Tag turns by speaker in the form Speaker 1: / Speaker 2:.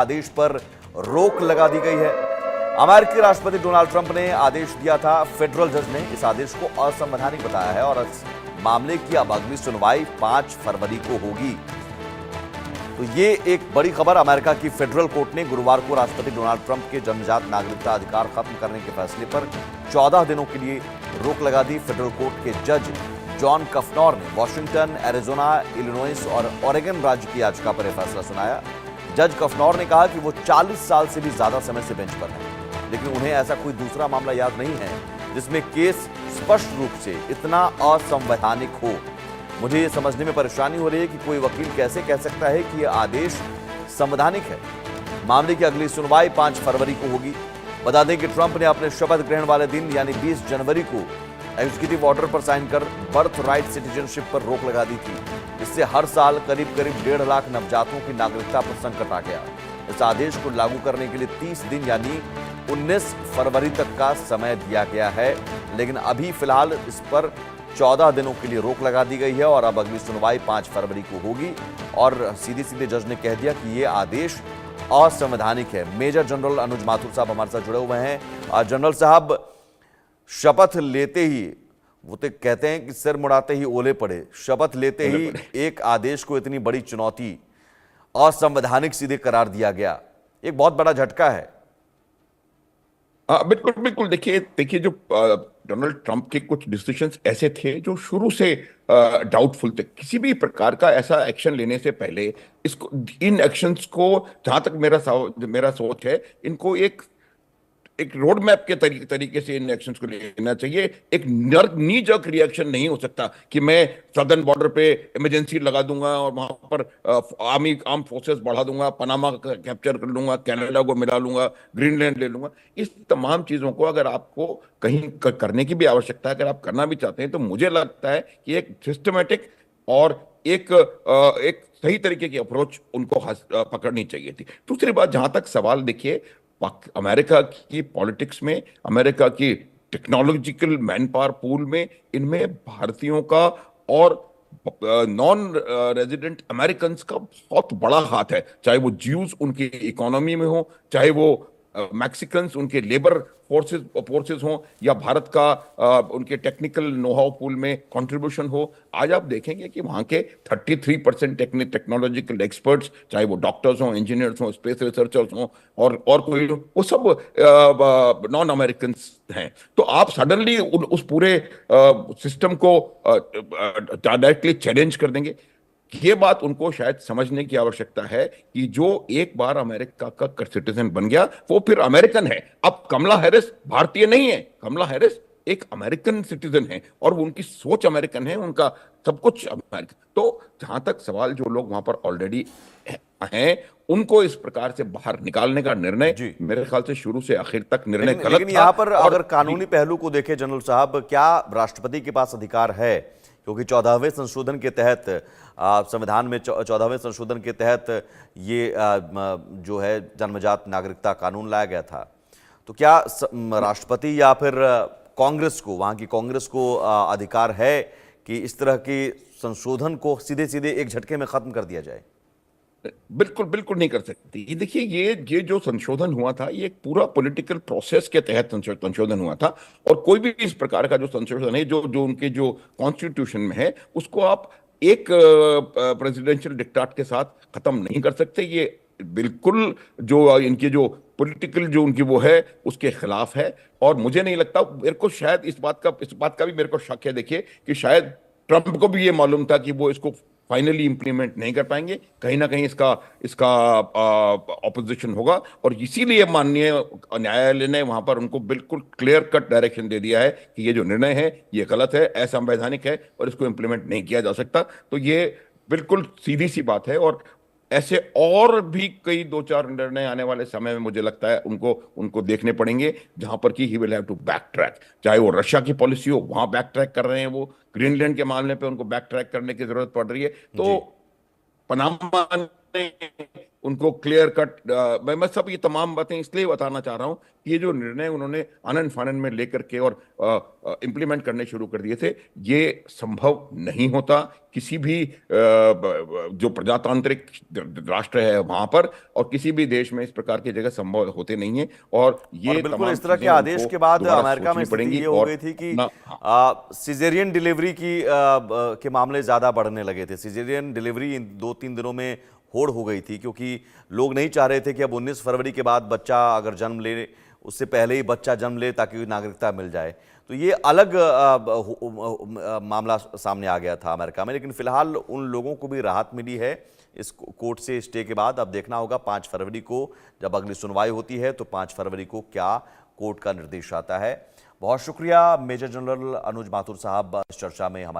Speaker 1: आदेश पर रोक लगा दी गई है। अमेरिकी राष्ट्रपति डोनाल्ड ट्रंप ने आदेश दिया था। फेडरल जज ने इस आदेश को असंवैधानिक बताया है और इस मामले की अब अगली सुनवाई 5 फरवरी को होगी। तो ये एक बड़ी खबर। अमेरिका की फेडरल कोर्ट ने गुरुवार को राष्ट्रपति डोनाल्ड ट्रंप के जन्मजात नागरिकता अधिकार खत्म करने के फैसले पर 14 दिनों के लिए रोक लगा दी। फेडरल कोर्ट के जज जॉन कफनौर ने वॉशिंगटन, एरिजोना, इलिनॉइस और ओरेगन राज्य की याचिका पर यह फैसला सुनाया। जज कफनौर ने कहा कि वो 40 साल से भी ज्यादा समय से बेंच पर हैं, लेकिन उन्हें ऐसा कोई दूसरा मामला याद नहीं है जिसमें केस स्पष्ट रूप से इतना असंवैधानिक हो। मुझे ये समझने में परेशानी हो रही है कि कोई वकील कैसे कह सकता है कि यह आदेश संवैधानिक है। मामले की अगली सुनवाई 5 फरवरी को होगी। बता दें कि ट्रंप ने अपने शपथ ग्रहण वाले दिन यानी 20 जनवरी को एग्जीक्यूटिव ऑर्डर पर साइन कर बर्थ राइट सिटीजनशिप पर रोक लगा दी थी। इससे हर साल करीब 1.5 लाख नवजातों की नागरिकता पर संकट आ गया। इस आदेश को लागू करने के लिए 30 दिन यानी 19 फरवरी तक का समय दिया गया है, लेकिन अभी फिलहाल इस पर 14 दिनों के लिए रोक लगा दी गई है और अब अगली सुनवाई 5 फरवरी को होगी। और सीधे सीधे जज ने कह दिया कि यह आदेश असंवैधानिक है। मेजर जनरल अनुज माथुर साहब हमारे साथ जुड़े हुए हैं। जनरल साहब, शपथ लेते ही वो तो कहते हैं कि सिर मुड़ाते ही ओले पड़े। शपथ लेते ही एक आदेश को इतनी बड़ी चुनौती, असंवैधानिक सीधे करार दिया गया, एक बहुत बड़ा झटका है।
Speaker 2: बिल्कुल बिल्कुल। देखिए जो डोनाल्ड ट्रंप के कुछ डिसीजंस ऐसे थे जो शुरू से डाउटफुल थे। किसी भी प्रकार का ऐसा एक्शन लेने से पहले इसको, इन एक्शंस को, जहां तक मेरा सोच है, इनको एक रोड मैप के तरीके से इन एक्शंस को लेना चाहिए। एक नी जर्क रिएक्शन नहीं हो सकता कि मैं सदर्न बॉर्डर पे इमरजेंसी लगा दूंगा और वहां पर आर्म फोर्सेस बढ़ा दूंगा, पनामा कैप्चर कर लूंगा, कनाडा को मिला लूंगा, ग्रीनलैंड ले लूंगा। इस तमाम चीजों को अगर आपको कहीं करने की भी आवश्यकता है, अगर आप करना भी चाहते हैं, तो मुझे लगता है कि एक सिस्टमेटिक और एक सही तरीके की अप्रोच उनको पकड़नी चाहिए थी। दूसरी बात, जहां तक सवाल, देखिए अमेरिका की पॉलिटिक्स में, अमेरिका की टेक्नोलॉजिकल मैन पावर पूल में, इनमें भारतीयों का और नॉन रेजिडेंट अमेरिकन का बहुत बड़ा हाथ है। चाहे वो ज्यूज उनकी इकोनॉमी में हो, चाहे वो मैक्सिकन्स उनके लेबर फोर्सेस हों, या भारत का उनके टेक्निकल नो हाउ पूल में कंट्रीब्यूशन हो। आज आप देखेंगे कि वहां के 33% टेक्नोलॉजिकल एक्सपर्ट्स, चाहे वो डॉक्टर्स हों, इंजीनियर्स हों, स्पेस रिसर्चर्स हों और कोई, वो सब नॉन अमेरिकन हैं। तो आप सडनली उस पूरे सिस्टम को डायरेक्टली चैलेंज कर देंगे। ये बात उनको शायद समझने की आवश्यकता है कि जो एक बार अमेरिका का सिटीजन बन गया वो फिर अमेरिकन है। अब कमला हैरिस भारतीय नहीं है, कमला हैरिस एक अमेरिकन सिटीजन है और वो, उनकी सोच अमेरिकन है, उनका सब कुछ अमेरिकन। तो जहां तक सवाल, जो लोग वहां पर ऑलरेडी हैं, उनको इस प्रकार से बाहर निकालने का निर्णय मेरे ख्याल से शुरू से आखिर तक निर्णय गलत था।
Speaker 1: लेकिन यहाँ पर अगर कानूनी पहलू को देखें जनरल साहब, क्या राष्ट्रपति के पास अधिकार है? क्योंकि 14वें संशोधन के तहत, संविधान में 14वें संशोधन के तहत ये जो है जन्मजात नागरिकता कानून लाया गया था। तो क्या राष्ट्रपति या फिर कांग्रेस को, वहां की कांग्रेस को अधिकार है कि इस तरह के संशोधन को सीधे सीधे एक झटके में खत्म कर दिया जाए?
Speaker 2: बिल्कुल बिल्कुल नहीं कर सकती। ये देखिए, ये जो संशोधन हुआ था, ये एक पूरा पॉलिटिकल प्रोसेस के तहत संशोधन हुआ था। और कोई भी इस प्रकार का जो संशोधन है, जो उनके जो कॉन्स्टिट्यूशन में है, उसको आप एक प्रेसिडेंशियल डिक्टेट के साथ खत्म नहीं कर सकते। ये बिल्कुल जो इनकी जो पॉलिटिकल जो उनकी वो है, उसके खिलाफ है। और मुझे नहीं लगता, मेरे को शायद इस बात का भी मेरे को शक है, देखिए, कि शायद ट्रंप को भी ये मालूम था कि वो इसको फाइनली इंप्लीमेंट नहीं कर पाएंगे, कहीं ना कहीं इसका ऑपोजिशन होगा। और इसीलिए माननीय न्यायालय ने वहां पर उनको बिल्कुल क्लियर कट डायरेक्शन दे दिया है कि ये जो निर्णय है ये गलत है, असंवैधानिक है और इसको इंप्लीमेंट नहीं किया जा सकता। तो ये बिल्कुल सीधी सी बात है। और ऐसे और भी कई 2-4 निर्णय आने वाले समय में मुझे लगता है उनको देखने पड़ेंगे, जहां पर कि he will have to back track. चाहे वो रशिया की पॉलिसी हो, वहां बैक ट्रैक कर रहे हैं वो, ग्रीनलैंड के मामले पे उनको बैक ट्रैक करने की जरूरत पड़ रही है। तो पनामा उनको क्लियर कट, मैं सब ये तमाम बातें इसलिए बताना चाह रहा हूं कि ये जो निर्णय उन्होंने आनन फानन में लेकर के और इम्प्लीमेंट करने शुरू कर दिए थे, ये संभव नहीं होता किसी भी जो प्रजातांत्रिक राष्ट्र है वहां पर, और किसी भी देश में इस प्रकार की जगह संभव होते नहीं है। और
Speaker 1: और
Speaker 2: ये
Speaker 1: बिल्कुल
Speaker 2: तमाम
Speaker 1: इस तरह के
Speaker 2: चीजें
Speaker 1: आदेश
Speaker 2: उनको
Speaker 1: के बाद
Speaker 2: दोबारा
Speaker 1: अमेरिका में
Speaker 2: सोचनी
Speaker 1: स्थिति
Speaker 2: पड़ेंगी
Speaker 1: ये हो
Speaker 2: और
Speaker 1: गई थी कि
Speaker 2: अपना।
Speaker 1: सिजेरियन डिलीवरी के मामले ज़्यादा बढ़ने लगे थे। सिजेरियन डिलीवरी इन 2-3 दिनों में होड़ हो गई थी, क्योंकि लोग नहीं चाह रहे थे कि अब 19 फरवरी के बाद बच्चा अगर जन्म ले, उससे पहले ही बच्चा जन्म ले ताकि नागरिकता मिल जाए। तो ये अलग मामला सामने आ गया था अमेरिका में, लेकिन फिलहाल उन लोगों को भी राहत मिली है इस कोर्ट से स्टे के बाद। अब देखना होगा 5 फरवरी को जब अगली सुनवाई होती है तो 5 फरवरी को क्या कोर्ट का निर्देश आता है। बहुत शुक्रिया मेजर जनरल अनुज माथुर साहब इस चर्चा में हमारे